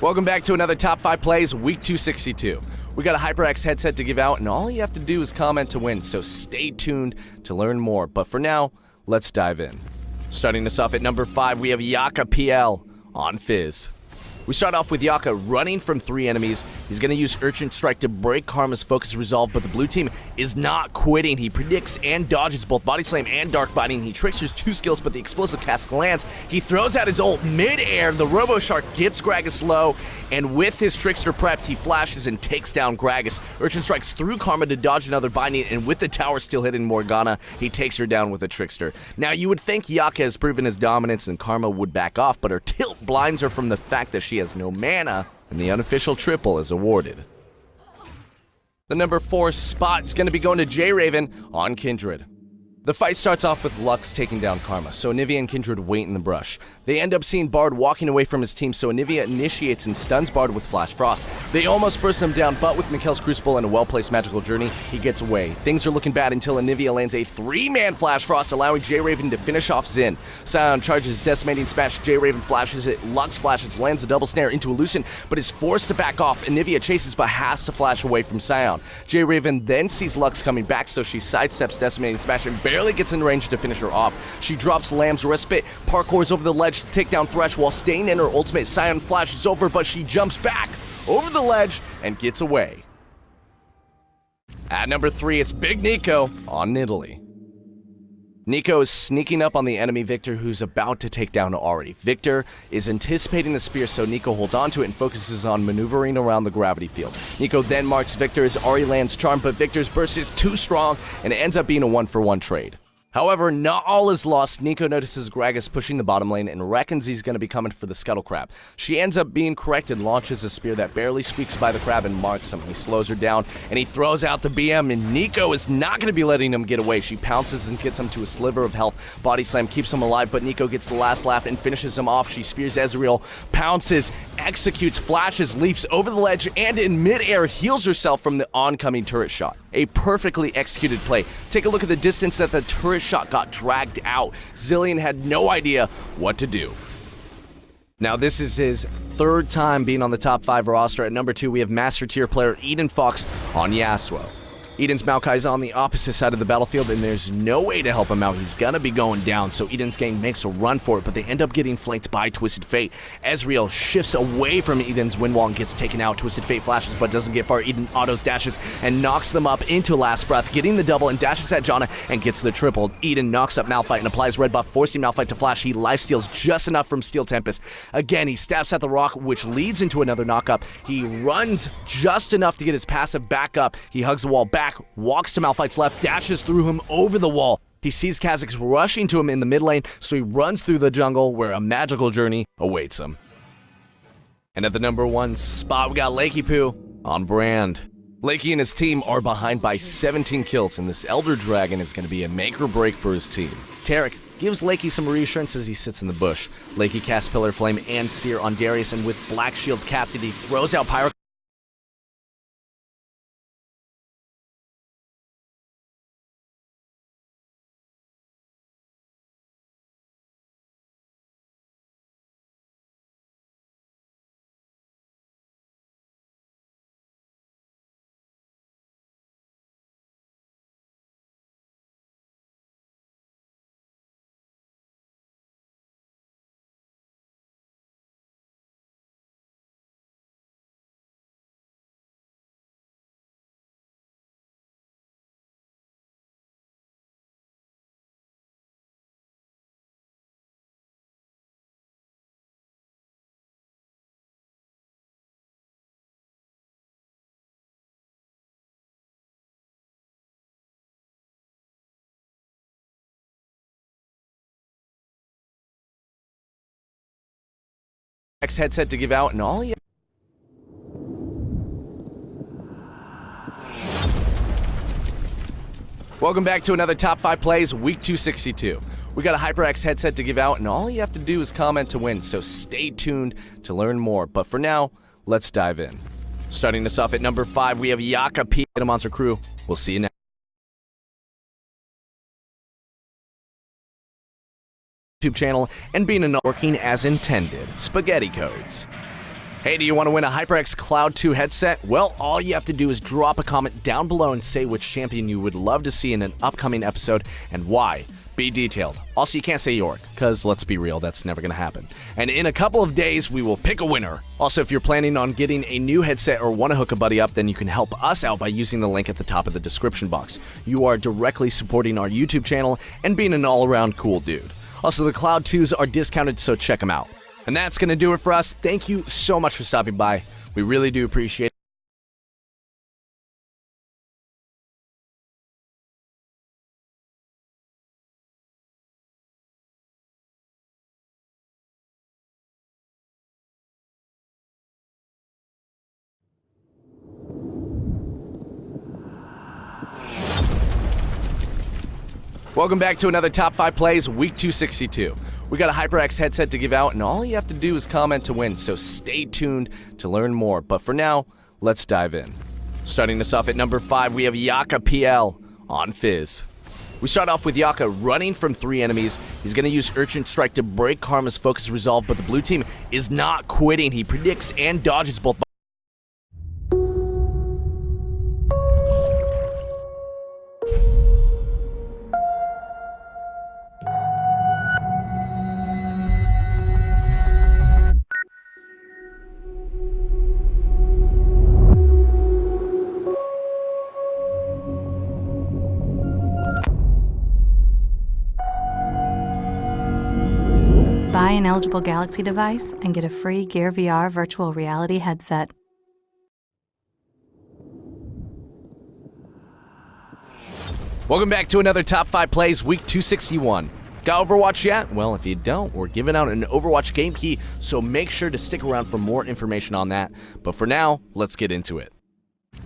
Welcome back to another Top 5 Plays, Week 262. We got a HyperX headset to give out, and all you have to do is comment to win, so stay tuned to learn more. But for now, let's dive in. Starting us off at number 5, we have Yaka PL on Fizz. We start off with Yaka running from 3 enemies. He's going to use Urchin Strike to break Karma's focus resolve, but the blue team is not quitting. He predicts and dodges both Body Slam and Dark Biting. He Trickster's 2 skills, but the explosive cast lands. He throws out his ult mid-air. The Robo Shark gets Gragas low, and with his Trickster prepped, he flashes and takes down Gragas. Urchin strikes through Karma to dodge another Binding, and with the tower still hitting Morgana, he takes her down with a Trickster. Now, you would think Yaka has proven his dominance and Karma would back off, but her tilt blinds her from the fact that she has no mana, and the unofficial triple is awarded. The number 4 spot is going to be going to J-Raven on Kindred. The fight starts off with Lux taking down Karma, so Anivia and Kindred wait in the brush. They end up seeing Bard walking away from his team, so Anivia initiates and stuns Bard with Flash Frost. They almost burst him down, but with Mikhail's Crucible and a well-placed Magical Journey, he gets away. Things are looking bad until Anivia lands a 3-man Flash Frost, allowing J-Raven to finish off Xin. Sion charges Decimating Smash, J-Raven flashes it, Lux flashes, lands a double snare into Illusion, but is forced to back off. Anivia chases but has to flash away from Sion. J-Raven then sees Lux coming back, so she sidesteps Decimating Smash and barely gets in range to finish her off. She drops Lamb's Respite, parkours over the ledge to take down Thresh while staying in her ultimate. Sion flashes over, but she jumps back over the ledge and gets away. At number 3, it's Big Nico on Nidalee. Nico is sneaking up on the enemy Victor, who's about to take down Ahri. Victor is anticipating the spear, so Nico holds onto it and focuses on maneuvering around the gravity field. Nico then marks Victor as Ahri lands Charm, but Victor's burst is too strong and it ends up being a 1-for-1 trade. However, not all is lost. Nico notices Gragas pushing the bottom lane and reckons he's going to be coming for the Scuttle Crab. She ends up being correct and launches a spear that barely squeaks by the crab and marks him. He slows her down and he throws out the BM, and Nico is not going to be letting him get away. She pounces and gets him to a sliver of health. Body Slam keeps him alive, but Nico gets the last laugh and finishes him off. She spears Ezreal, pounces, executes, flashes, leaps over the ledge, and in midair heals herself from the oncoming turret shot. A perfectly executed play. Take a look at the distance that the turret shot got dragged out. Zilean had no idea what to do. Now, this is his 3rd time being on the top 5 roster. At number 2, we have Master Tier player Eden Fox on Yasuo. Eden's Maokai is on the opposite side of the battlefield, and there's no way to help him out. He's gonna be going down, so Eden's gang makes a run for it, but they end up getting flanked by Twisted Fate. Ezreal shifts away from Eden's wind wall and gets taken out. Twisted Fate flashes, but doesn't get far. Eden autos dashes and knocks them up into Last Breath, getting the double and dashes at Janna and gets the triple. Eden knocks up Malphite and applies red buff, forcing Malphite to flash. He lifesteals just enough from Steel Tempest. Again, he stabs at the rock, which leads into another knockup. He runs just enough to get his passive back up. He hugs the wall back, walks to Malphite's left, dashes through him over the wall. He sees Kha'Zix rushing to him in the mid lane, so he runs through the jungle where a magical journey awaits him. And at the number 1 spot, we got Lakey Poo on Brand. Lakey and his team are behind by 17 kills, and this Elder Dragon is going to be a make or break for his team. Tarek gives Lakey some reassurance as he sits in the bush. Lakey casts Pillar Flame and Seer on Darius, and with Black Shield casted, he throws out Pyro. Headset to give out, and all you Welcome back to another Top 5 Plays, Week 262. We got a HyperX headset to give out, and all you have to do is comment to win, so stay tuned to learn more. But for now, let's dive in. Starting us off at number 5, we have Yaka P and a Monster Crew. We'll see you next. YouTube channel and being working as intended. Spaghetti codes. Hey, do you want to win a HyperX Cloud 2 headset? Well, all you have to do is drop a comment down below and say which champion you would love to see in an upcoming episode and why. Be detailed. Also, you can't say York, because let's be real, that's never going to happen. And in a couple of days, we will pick a winner. Also, if you're planning on getting a new headset or want to hook a buddy up, then you can help us out by using the link at the top of the description box. You are directly supporting our YouTube channel and being an all-around cool dude. Also, the Cloud 2s are discounted, so check them out. And that's going to do it for us. Thank you so much for stopping by. We really do appreciate it. Welcome back to another Top 5 Plays, Week 262. We got a HyperX headset to give out, and all you have to do is comment to win, so stay tuned to learn more. But for now, let's dive in. Starting us off at number 5, we have Yaka PL on Fizz. We start off with Yaka running from 3 enemies. He's going to use Urchin Strike to break Karma's focus resolve, but the blue team is not quitting. He predicts and dodges both. Buy an eligible Galaxy device and get a free Gear VR virtual reality headset. Welcome back to another Top 5 Plays, Week 261. Got Overwatch yet? Well, if you don't, we're giving out an Overwatch game key, so make sure to stick around for more information on that. But for now, let's get into it.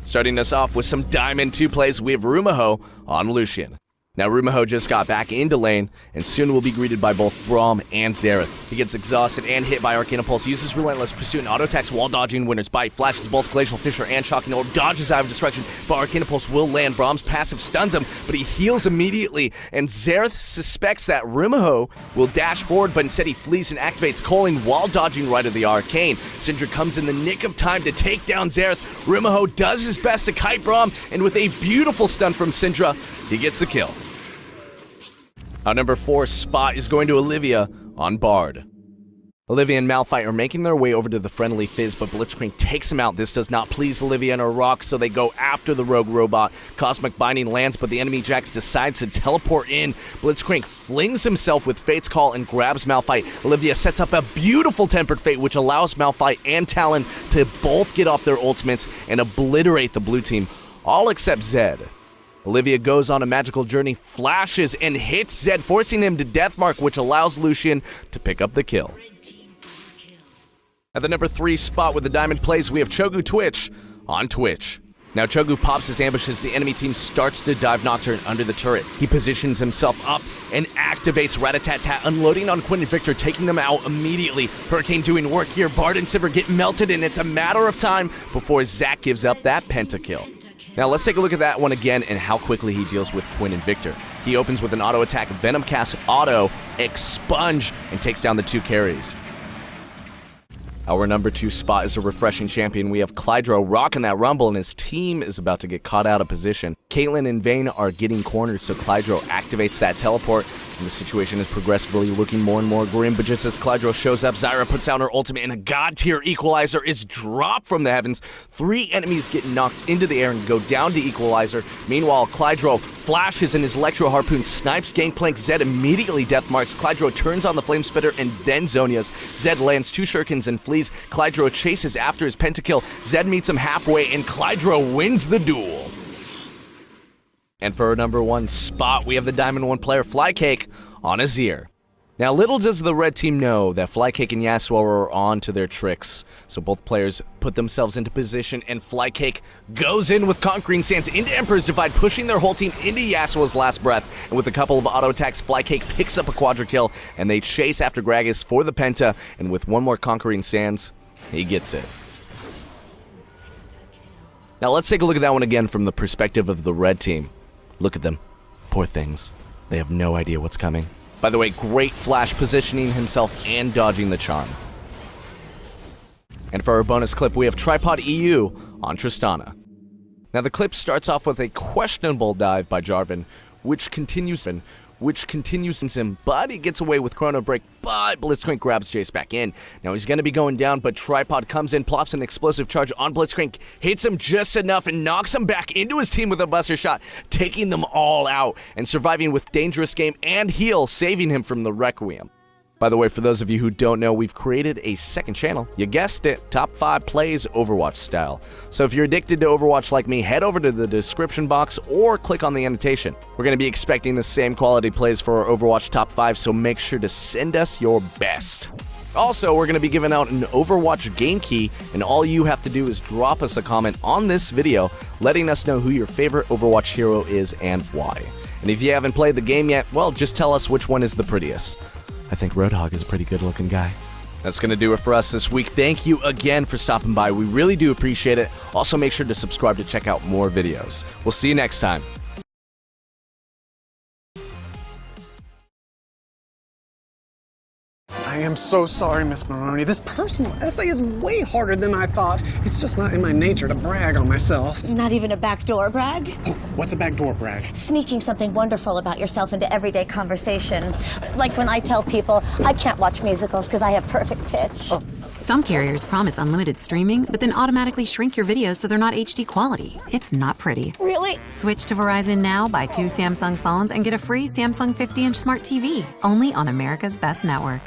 Starting us off with some Diamond 2 plays, we have Rumaho on Lucian. Now, Rumaho just got back into lane, and soon will be greeted by both Braum and Xerath. He gets exhausted and hit by Arcana Pulse, uses Relentless Pursuit and auto-attacks while dodging Winter's Bite, flashes both Glacial Fissure and Shocking Orb, dodges Eye of Destruction, but Arcana Pulse will land. Braum's passive stuns him, but he heals immediately, and Xerath suspects that Rumaho will dash forward, but instead he flees and activates Culling while dodging right of the Arcane. Syndra comes in the nick of time to take down Xerath. Rumaho does his best to kite Braum, and with a beautiful stun from Syndra, he gets the kill. Our number 4 spot is going to Olivia on Bard. Olivia and Malphite are making their way over to the friendly Fizz, but Blitzcrank takes him out. This does not please Olivia and her rock, so they go after the rogue robot. Cosmic Binding lands, but the enemy Jax decides to teleport in. Blitzcrank flings himself with Fate's Call and grabs Malphite. Olivia sets up a beautiful Tempered Fate, which allows Malphite and Talon to both get off their ultimates and obliterate the blue team, all except Zed. Olivia goes on a magical journey, flashes, and hits Zed, forcing him to Deathmark, which allows Lucian to pick up the kill. At the number 3 spot with the Diamond plays, we have Chogu Twitch on Twitch. Now Chogu pops his ambush as the enemy team starts to dive Nocturne under the turret. He positions himself up and activates Rat-a-tat-tat, unloading on Quinn and Victor, taking them out immediately. Hurricane doing work here, Bard and Sivir get melted, and it's a matter of time before Zac gives up that pentakill. Now let's take a look at that one again and how quickly he deals with Quinn and Victor. He opens with an auto attack, Venom Cast auto, Expunge, and takes down the 2 carries. Our number 2 spot is a refreshing champion. We have Klydro rocking that rumble, and his team is about to get caught out of position. Caitlyn and Vayne are getting cornered, so Klydro activates that teleport, and the situation is progressively looking more and more grim. But just as Klydro shows up, Zyra puts out her ultimate, and a god-tier equalizer is dropped from the heavens. 3 enemies get knocked into the air and go down to equalizer. Meanwhile, Klydro flashes, and his Electro Harpoon snipes Gangplank. Zed immediately deathmarks. Klydro turns on the Flame Spitter and then Zhonya's. Zed lands 2 shurikens and flees. Klydro chases after his pentakill. Zed meets him halfway, and Klydro wins the duel. And for our number 1 spot, we have the Diamond 1 player, Flycake, on Azir. Now, little does the red team know that Flycake and Yasuo are on to their tricks. So both players put themselves into position, and Flycake goes in with Conquering Sands into Emperor's Divide, pushing their whole team into Yasuo's last breath. And with a couple of auto attacks, Flycake picks up a quadra kill, and they chase after Gragas for the penta. And with one more Conquering Sands, he gets it. Now let's take a look at that one again from the perspective of the red team. Look at them. Poor things. They have no idea what's coming. By the way, great flash positioning himself and dodging the charm. And for our bonus clip, we have Tripod EU on Tristana. Now the clip starts off with a questionable dive by Jarvan, which continues in him, but he gets away with Chrono Break, but Blitzcrank grabs Jace back in. Now he's going to be going down, but Tripod comes in, plops an explosive charge on Blitzcrank, hits him just enough, and knocks him back into his team with a buster shot, taking them all out, and surviving with Dangerous Game and Heal, saving him from the Requiem. By the way, for those of you who don't know, we've created a second channel. You guessed it, Top 5 Plays Overwatch style. So if you're addicted to Overwatch like me, head over to the description box or click on the annotation. We're going to be expecting the same quality plays for our Overwatch Top 5, so make sure to send us your best. Also, we're going to be giving out an Overwatch game key, and all you have to do is drop us a comment on this video letting us know who your favorite Overwatch hero is and why. And if you haven't played the game yet, well, just tell us which one is the prettiest. I think Roadhog is a pretty good looking guy. That's going to do it for us this week. Thank you again for stopping by. We really do appreciate it. Also, make sure to subscribe to check out more videos. We'll see you next time. I am so sorry, Miss Maroney. This personal essay is way harder than I thought. It's just not in my nature to brag on myself. Not even a backdoor brag? Oh, what's a backdoor brag? Sneaking something wonderful about yourself into everyday conversation. Like when I tell people I can't watch musicals because I have perfect pitch. Oh. Some carriers promise unlimited streaming, but then automatically shrink your videos so they're not HD quality. It's not pretty. Really? Switch to Verizon now, buy 2 Samsung phones, and get a free Samsung 50-inch smart TV. Only on America's Best Network.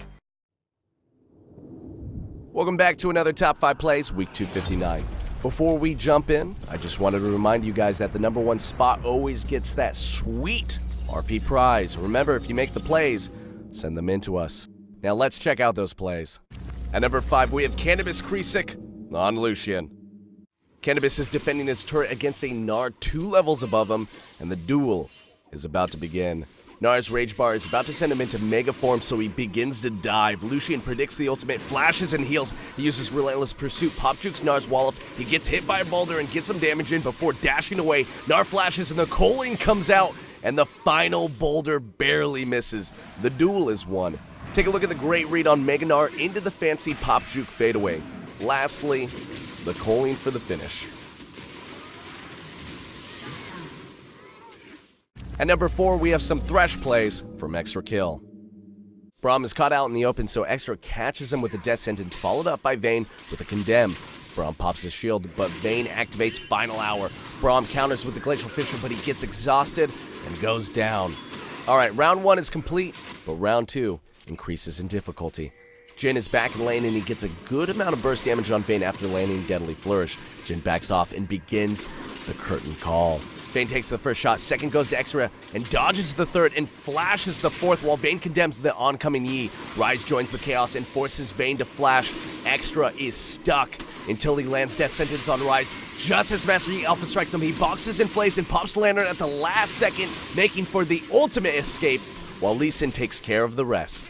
Welcome back to another Top 5 Plays, Week 259. Before we jump in, I just wanted to remind you guys that the #1 spot always gets that sweet RP prize. Remember, if you make the plays, send them in to us. Now let's check out those plays. At number 5, we have Cannabis Kriesik on Lucian. Cannabis is defending his turret against a Gnar 2 levels above him, and the duel is about to begin. Gnar's Rage Bar is about to send him into Mega Form, so he begins to dive. Lucian predicts the ultimate, flashes and heals. He uses Relentless Pursuit, pop jukes Gnar's wallop. He gets hit by a boulder and gets some damage in before dashing away. Gnar flashes and the Coaling comes out, and the final boulder barely misses. The duel is won. Take a look at the great read on Mega Gnar into the fancy pop juke fadeaway. Lastly, the Coaling for the finish. At number 4, we have some Thresh plays from Extra Kill. Braum is caught out in the open, so Extra catches him with a death sentence, followed up by Vayne with a condemn. Braum pops his shield, but Vayne activates Final Hour. Braum counters with the Glacial Fissure, but he gets exhausted and goes down. Alright, round 1 is complete, but round 2 increases in difficulty. Jhin is back in lane, and he gets a good amount of burst damage on Vayne after landing Deadly Flourish. Jhin backs off and begins the Curtain Call. Vayne takes the first shot, second goes to Extra, and dodges the third, and flashes the fourth while Vayne condemns the oncoming Yi. Ryze joins the chaos and forces Vayne to flash. Extra is stuck until he lands Death Sentence on Ryze. Just as Master Yi Alpha strikes him, he boxes in place and pops the Lantern at the last second, making for the ultimate escape, while Lee Sin takes care of the rest.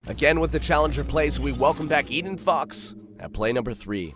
Again with the Challenger plays, we welcome back Eden Fox at play number 3.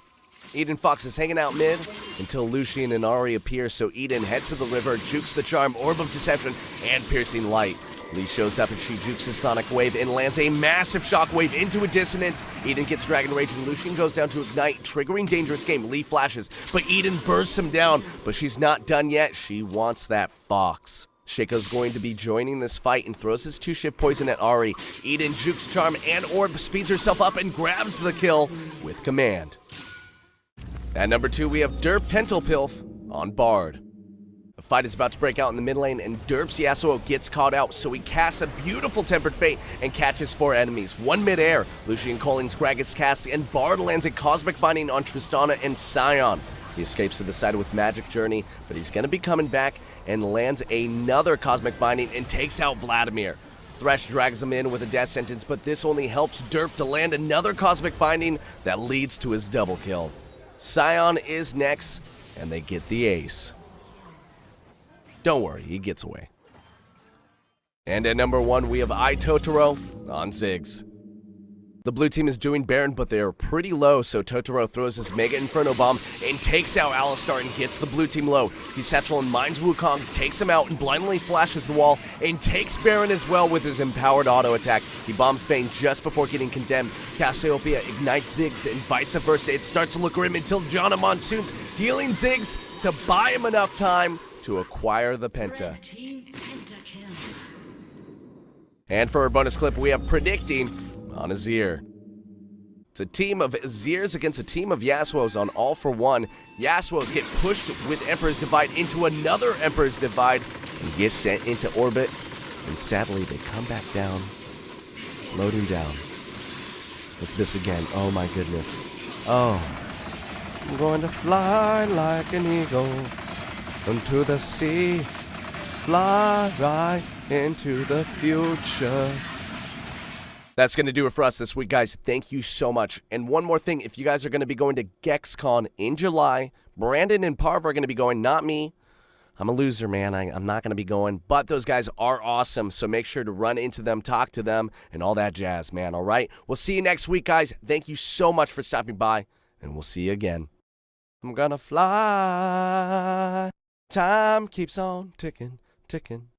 Eden Fox is hanging out mid until Lucian and Ahri appear, so Eden heads to the river, jukes the charm, Orb of Deception, and Piercing Light. Lee shows up and she jukes his Sonic Wave and lands a massive shockwave into a Dissonance. Eden gets Dragon Rage and Lucian goes down to Ignite, triggering Dangerous Game. Lee flashes, but Eden bursts him down, but she's not done yet. She wants that Fox. Shaco's going to be joining this fight and throws his 2-shift poison at Ahri. Eden jukes Charm and Orb, speeds herself up and grabs the kill with command. At number 2, we have Derp Pentalpilf on Bard. A fight is about to break out in the mid lane, and Derp's Yasuo gets caught out, so he casts a beautiful Tempered Fate and catches 4 enemies. One mid-air, Lucian Colling's Grag is cast, and Bard lands a Cosmic Binding on Tristana and Sion. He escapes to the side with Magic Journey, but he's going to be coming back and lands another Cosmic Binding and takes out Vladimir. Thresh drags him in with a Death Sentence, but this only helps Derp to land another Cosmic Binding that leads to his double kill. Sion is next, and they get the ace. Don't worry, he gets away. And at number 1, we have Totoro on Ziggs. The blue team is doing Baron, but they're pretty low, so Totoro throws his Mega Inferno Bomb and takes out Alistar and gets the blue team low. He Satchel and mines Wukong, takes him out and blindly flashes the wall and takes Baron as well with his empowered auto attack. He bombs Fang just before getting condemned. Cassiopeia ignites Ziggs and vice versa. It starts to look grim until Jana Monsoon's healing Ziggs to buy him enough time to acquire the Penta. And for our bonus clip, we have predicting on Azir. It's a team of Azirs against a team of Yasuos on All for One. Yasuos get pushed with Emperor's Divide into another Emperor's Divide and get sent into orbit. And sadly, they come back down, floating down. Look at this again. Oh my goodness. Oh. I'm going to fly like an eagle into the sea. Fly right into the future. That's going to do it for us this week, guys. Thank you so much. And one more thing, if you guys are going to be going to GexCon in July, Brandon and Parv are going to be going, not me. I'm a loser, man. I'm not going to be going. But those guys are awesome, so make sure to run into them, talk to them, and all that jazz, man, all right? We'll see you next week, guys. Thank you so much for stopping by, and we'll see you again. I'm gonna fly. Time keeps on ticking, ticking.